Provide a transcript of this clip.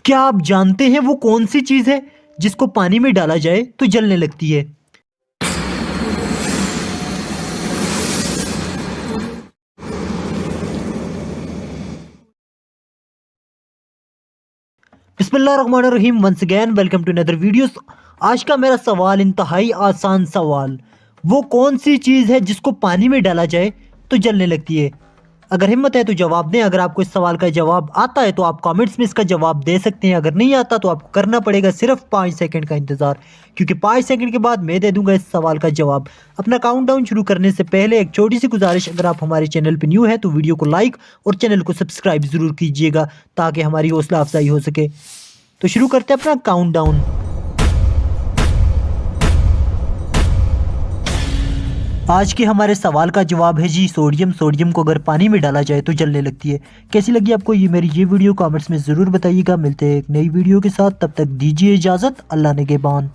क्या आप जानते हैं वो कौन सी चीज़ है जिसको पानी में डाला जाए तो जलने लगती है? बिस्मिल्लाहिर्रहमानिर्रहीम। Once again welcome to another videos. आज का मेरा सवाल इंतहाई आसान सवाल, वो कौन सी चीज़ है जिसको पानी में डाला जाए तो जलने लगती है? अगर हिम्मत है तो जवाब दें। अगर आपको इस सवाल का जवाब आता है तो आप कमेंट्स में इसका जवाब दे सकते हैं। अगर नहीं आता तो आपको करना पड़ेगा सिर्फ 5 सेकंड का इंतज़ार, क्योंकि 5 सेकंड के बाद मैं दे दूंगा इस सवाल का जवाब। अपना काउंटडाउन शुरू करने से पहले एक छोटी सी गुजारिश, अगर आप हमारे चैनल पर न्यू है तो वीडियो को लाइक और चैनल को सब्सक्राइब ज़रूर कीजिएगा ताकि हमारी हौसला अफजाई हो सके। तो शुरू करते हैं अपना काउंटडाउन। आज के हमारे सवाल का जवाब है जी सोडियम। सोडियम को अगर पानी में डाला जाए तो जलने लगती है। कैसी लगी आपको मेरी वीडियो? कमेंट्स में ज़रूर बताइएगा। मिलते हैं एक नई वीडियो के साथ, तब तक दीजिए इजाज़त। अल्लाह निगहबान।